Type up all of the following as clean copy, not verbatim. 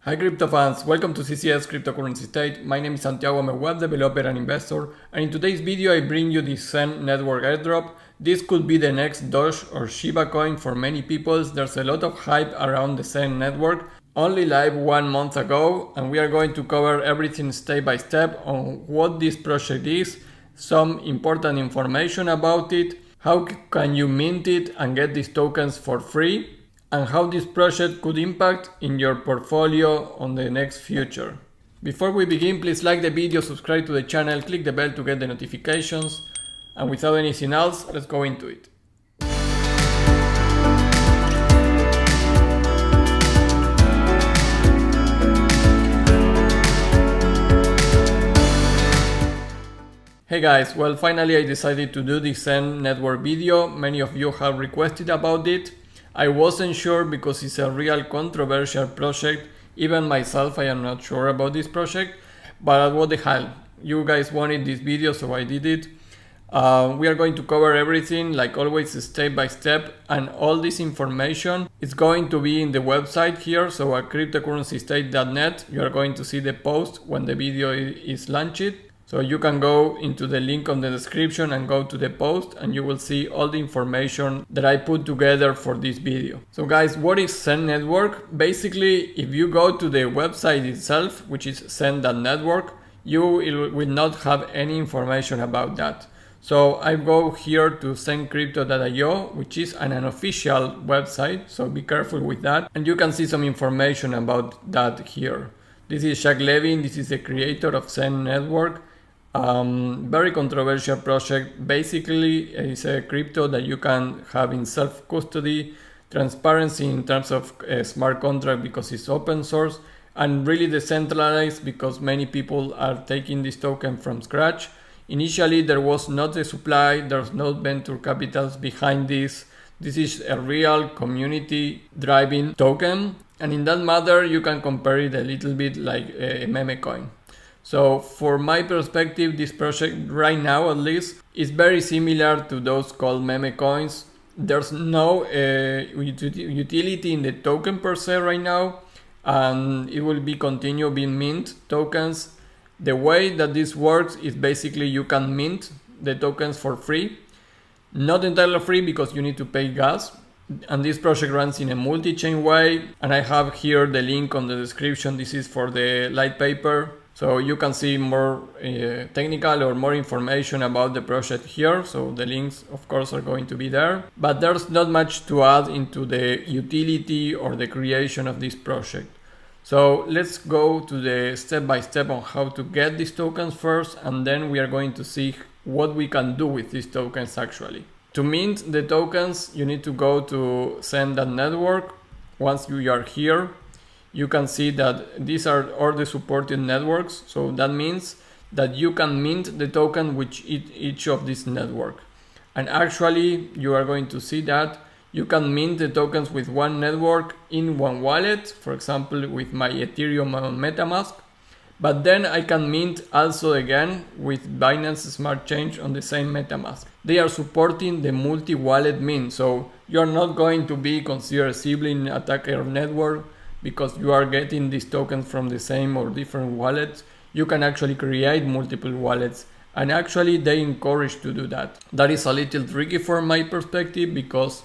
Hi crypto fans, welcome to CCS Cryptocurrency State. My name is Santiago, I'm a web developer and investor, and in today's video I bring you the XEN Network Airdrop. This could be the next Doge or Shiba Coin for many people. There's a lot of hype around the XEN network, only live 1 month ago, and we are going to cover everything step by step on what this project is, some important information about it, how can you mint it and get these tokens for free, and how this project could impact in your portfolio on the next future. Before we begin, please like the video, subscribe to the channel, click the bell to get the notifications, and without anything else, let's go into it. Hey guys, well finally I decided to do this XEN network video. Many of you have requested about it. I wasn't sure because it's a real controversial project. Even myself, I am not sure about this project, but what the hell, you guys wanted this video, so I did it. We are going to cover everything, like always, step by step, and all this information is going to be in the website here. So at cryptocurrencystate.net, you are going to see the post when the video is launched. So you can go into the link on the description and go to the post and you will see all the information that I put together for this video. So guys, what is XEN Network? Basically, if you go to the website itself, which is XEN.network, you will not have any information about that. So I go here to XENcrypto.io, which is an unofficial website, so be careful with that. And you can see some information about that here. This is Jack Levin, this is the creator of XEN Network. Very controversial project. Basically, it's a crypto that you can have in self-custody, transparency in terms of a smart contract because it's open source, and really decentralized because many people are taking this token from scratch. Initially, there was not a supply, there's no venture capitals behind this. This is a real community driving token, and in that matter, you can compare it a little bit like a meme coin. So for my perspective, this project right now at least is very similar to those called meme coins. There's no utility in the token per se right now, and it will be continue being mint tokens. The way that this works is basically you can mint the tokens for free. Not entirely free because you need to pay gas. And this project runs in a multi-chain way. And I have here the link on the description. This is for the light paper. So you can see more technical or more information about the project here. So the links, of course, are going to be there. But there's not much to add into the utility or the creation of this project. So let's go to the step by step on how to get these tokens first. And then we are going to see what we can do with these tokens actually. To mint the tokens, you need to go to XEN.network. Once you are here, you can see that these are all the supported networks. So that means that you can mint the token with each of these networks. And actually, you are going to see that you can mint the tokens with one network in one wallet, for example, with my Ethereum on MetaMask. But then I can mint also again with Binance Smart Change on the same MetaMask. They are supporting the multi-wallet mint, so you are not going to be considered sibling attacker network because you are getting these tokens from the same or different wallets. You can actually create multiple wallets, and actually they encourage to do that. That is a little tricky from my perspective because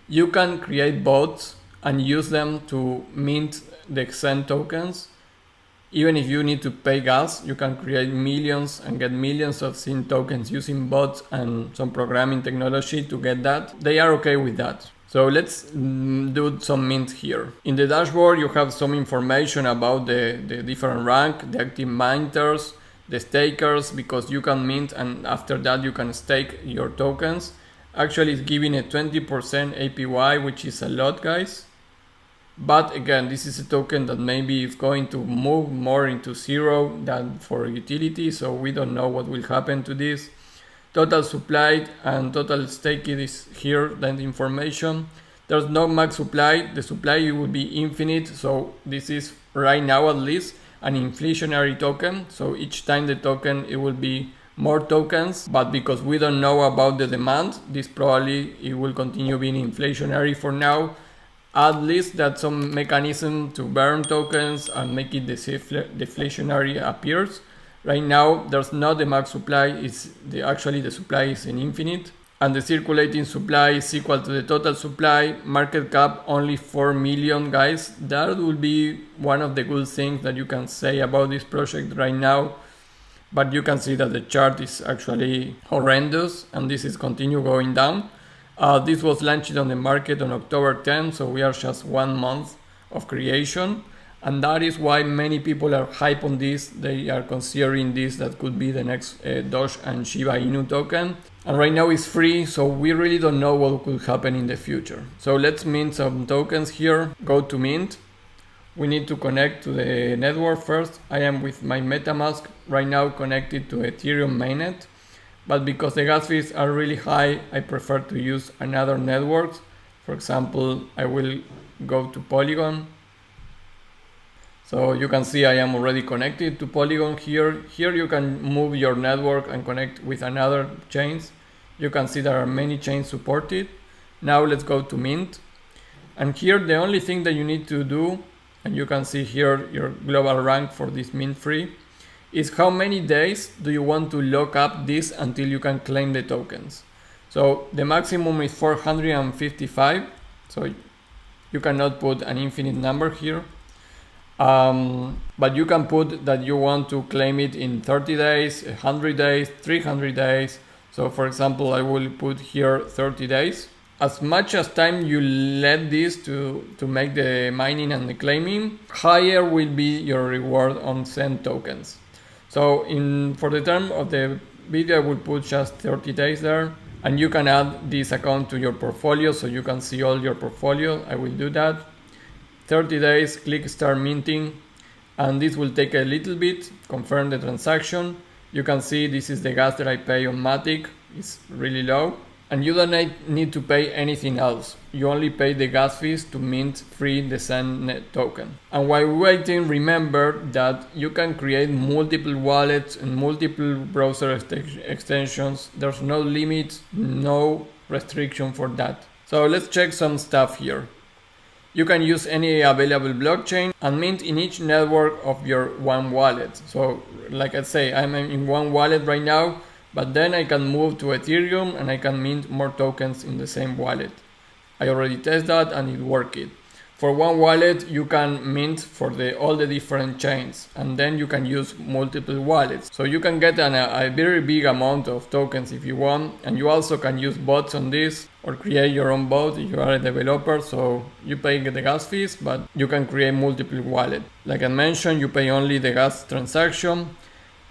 you can create bots and use them to mint the XEN tokens. Even if you need to pay gas, you can create millions and get millions of XEN tokens using bots and some programming technology to get that. They are okay with that. So let's do some mint here. In the dashboard, you have some information about the different rank, the active minters, the stakers, because you can mint and after that you can stake your tokens. Actually, it's giving a 20% APY, which is a lot, guys. But again, this is a token that maybe is going to move more into zero than for utility, so we don't know what will happen to this. Total supply and total stake is here, that information. There's no max supply, the supply will be infinite, so this is right now at least an inflationary token. So each time the token, it will be more tokens, but because we don't know about the demand, this probably it will continue being inflationary for now. At least that's some mechanism to burn tokens and make it deflationary appears. Right now there's not the max supply, actually the supply is infinite, and the circulating supply is equal to the total supply. Market cap only 4 million, guys. That will be one of the good things that you can say about this project right now. But you can see that the chart is actually horrendous, and this is continue going down. This was launched on the market on October 10, so we are just 1 month of creation. And that is why many people are hype on this. They are considering this that could be the next Doge and Shiba Inu token. And right now it's free, so we really don't know what could happen in the future. So let's mint some tokens here. Go to mint. We need to connect to the network first. I am with my MetaMask right now connected to Ethereum mainnet. But because the gas fees are really high, I prefer to use another network. For example, I will go to Polygon. So you can see I am already connected to Polygon here. Here you can move your network and connect with another chains. You can see there are many chains supported. Now let's go to Mint. And here the only thing that you need to do, and you can see here your global rank for this Mint free, is how many days do you want to lock up this until you can claim the tokens. So the maximum is 455. So you cannot put an infinite number here. But you can put that you want to claim it in 30 days, 100 days, 300 days. So for example, I will put here 30 days. As much as time you let this to make the mining and the claiming, higher will be your reward on XEN tokens. So for the term of the video, I will put just 30 days there. And you can add this account to your portfolio so you can see all your portfolio. I will do that. 30 days, click start minting, and this will take a little bit, confirm the transaction. You can see this is the gas that I pay on Matic, it's really low. And you don't need to pay anything else. You only pay the gas fees to mint free the XEN token. And while waiting, remember that you can create multiple wallets and multiple browser extensions. There's no limit, no restriction for that. So let's check some stuff here. You can use any available blockchain and mint in each network of your one wallet. So like I say, I'm in one wallet right now, but then I can move to Ethereum and I can mint more tokens in the same wallet. I already tested that and it worked. For one wallet, you can mint for all the different chains, and then you can use multiple wallets. So you can get a very big amount of tokens if you want, and you also can use bots on this or create your own bot if you are a developer. So you pay the gas fees, but you can create multiple wallets. Like I mentioned, you pay only the gas transaction.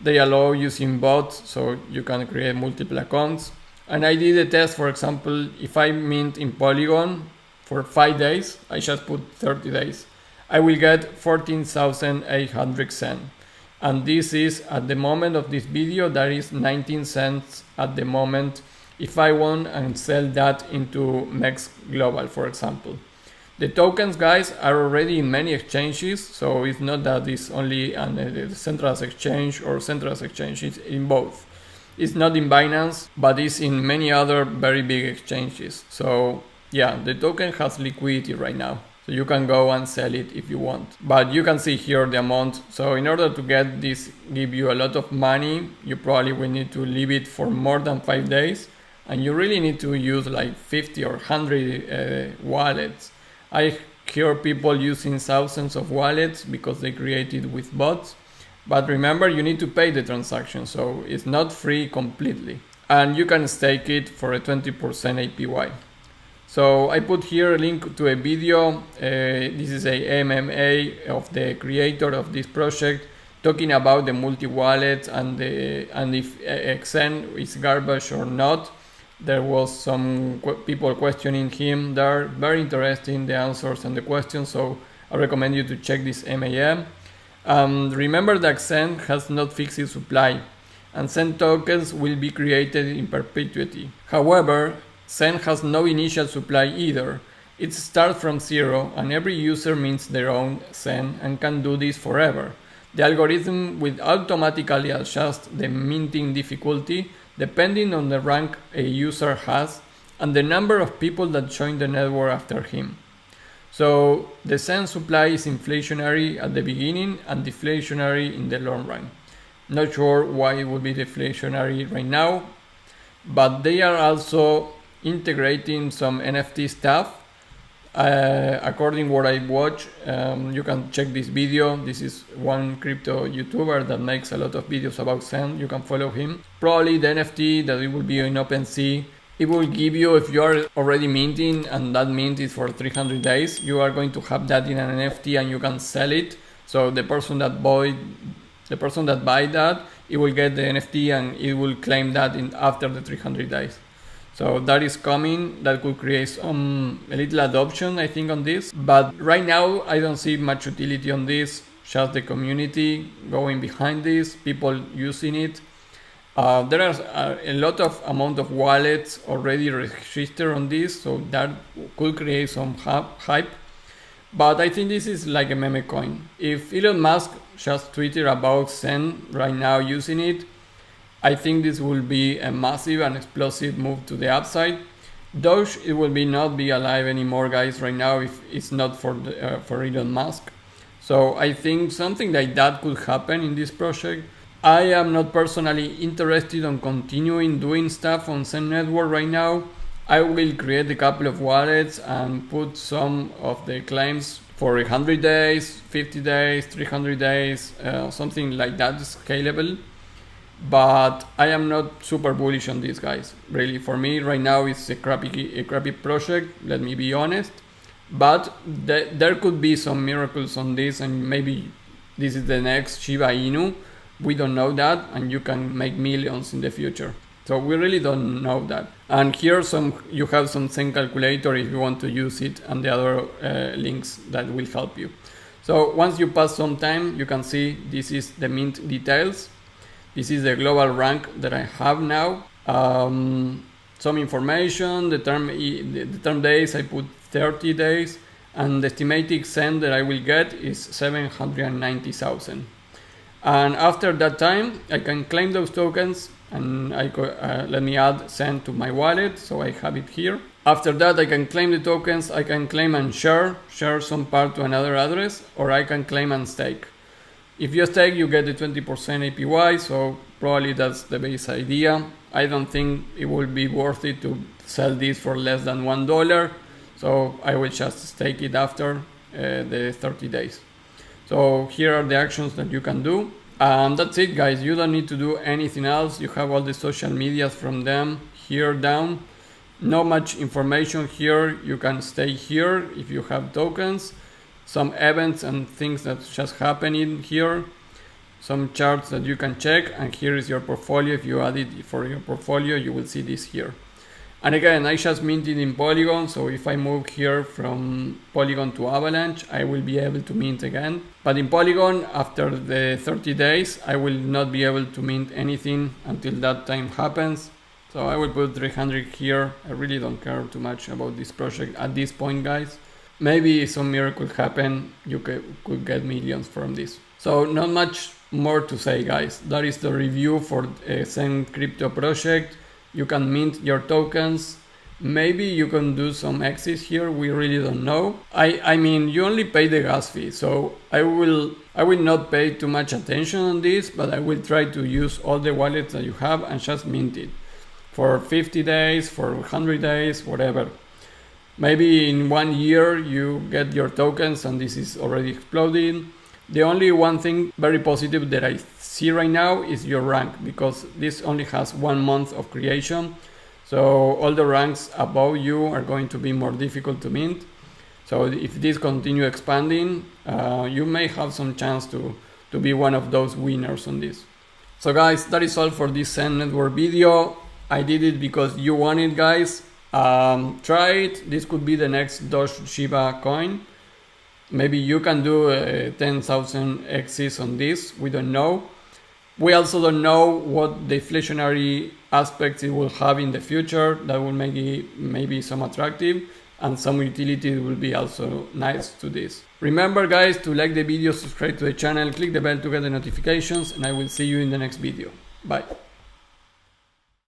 They allow using bots, so you can create multiple accounts. And I did a test, for example, if I mint in Polygon for 5 days, I just put 30 days, I will get 14,800 XEN. And this is, at the moment of this video, that is 19 cents at the moment if I want and sell that into MEX Global, for example. The tokens, guys, are already in many exchanges, so it's not that it's only on the centralized exchange or centralized exchange, it's in both. It's not in Binance, but it's in many other very big exchanges. So yeah, the token has liquidity right now, so you can go and sell it if you want. But you can see here the amount. So in order to get this, give you a lot of money, you probably will need to leave it for more than 5 days, and you really need to use like 50 or 100 wallets. I hear people using thousands of wallets because they created with bots. But remember, you need to pay the transaction, so it's not free completely. And you can stake it for a 20% APY. So I put here a link to a video. This is a MMA of the creator of this project, talking about the multi-wallet and if XEN is garbage or not. There was some people questioning him there. Very interesting, the answers and the questions. So I recommend you to check this MAM. Remember that XEN has not fixed supply, and XEN tokens will be created in perpetuity. However, XEN has no initial supply either. It starts from zero, and every user mints their own XEN and can do this forever. The algorithm will automatically adjust the minting difficulty depending on the rank a user has and the number of people that join the network after him. So the XEN supply is inflationary at the beginning and deflationary in the long run. Not sure why it would be deflationary right now, but they are also integrating some NFT stuff. According what I watch, you can check this video. This is one crypto YouTuber that makes a lot of videos about XEN. You can follow him. Probably the NFT that it will be in OpenSea. It will give you, if you are already minting and that mint is for 300 days, you are going to have that in an NFT and you can sell it. So the person that buy that, it will get the NFT and it will claim that after the 300 days. So that is coming. That could create a little adoption, I think, on this. But right now, I don't see much utility on this. Just the community going behind this, people using it. There are a lot of amount of wallets already registered on this, so that could create some hype. But I think this is like a meme coin. If Elon Musk just tweeted about XEN right now using it, I think this will be a massive and explosive move to the upside. Doge, it will not be alive anymore, guys, right now if it's not for Elon Musk. So I think something like that could happen in this project. I am not personally interested in continuing doing stuff on XEN Network right now. I will create a couple of wallets and put some of the claims for 100 days, 50 days, 300 days, something like that, scalable. But I am not super bullish on these guys. Really, for me right now it's a crappy project, let me be honest. But there could be some miracles on this, and maybe this is the next Shiba Inu. We don't know that, and you can make millions in the future. So we really don't know that. And here you have some XEN calculator if you want to use it, and the other links that will help you. So once you pass some time, you can see this is the mint details. This is the global rank that I have now. Some information, the term days, I put 30 days, and the estimated XEN that I will get is 790,000. And after that time, I can claim those tokens, and let me add XEN to my wallet, so I have it here. After that, I can claim the tokens. I can claim and share some part to another address, or I can claim and stake. If you stake, you get the 20% APY, so probably that's the base idea. I don't think it will be worth it to sell this for less than $1, so I will just stake it after the 30 days. So here are the actions that you can do. That's it, guys. You don't need to do anything else. You have all the social medias from them here down. Not much information here. You can stay here if you have tokens. Some events and things that just happening here. Some charts that you can check. And here is your portfolio. If you add it for your portfolio, you will see this here. And again, I just minted in Polygon, so if I move here from Polygon to Avalanche, I will be able to mint again. But in Polygon, after the 30 days, I will not be able to mint anything until that time happens. So I will put 300 here. I really don't care too much about this project at this point, guys. Maybe some miracle happen, you could get millions from this. So not much more to say, guys. That is the review for XEN crypto project. You can mint your tokens. Maybe you can do some exits here. We really don't know. I mean, you only pay the gas fee. So I will not pay too much attention on this, but I will try to use all the wallets that you have and just mint it for 50 days, for 100 days, whatever. Maybe in 1 year you get your tokens and this is already exploding. The only one thing very positive that I see right now is your rank, because this only has 1 month of creation. So all the ranks above you are going to be more difficult to mint. So if this continue expanding, you may have some chance to be one of those winners on this. So guys, that is all for this XEN Network video. I did it because you want it, guys. Try it. This could be the next Doge Shiba coin. Maybe you can do 10,000 exits on this. We don't know. We also don't know what deflationary aspects it will have in the future. That will make it maybe some attractive, and some utility will be also nice to this. Remember, guys, to like the video, subscribe to the channel, click the bell to get the notifications, and I will see you in the next video. Bye.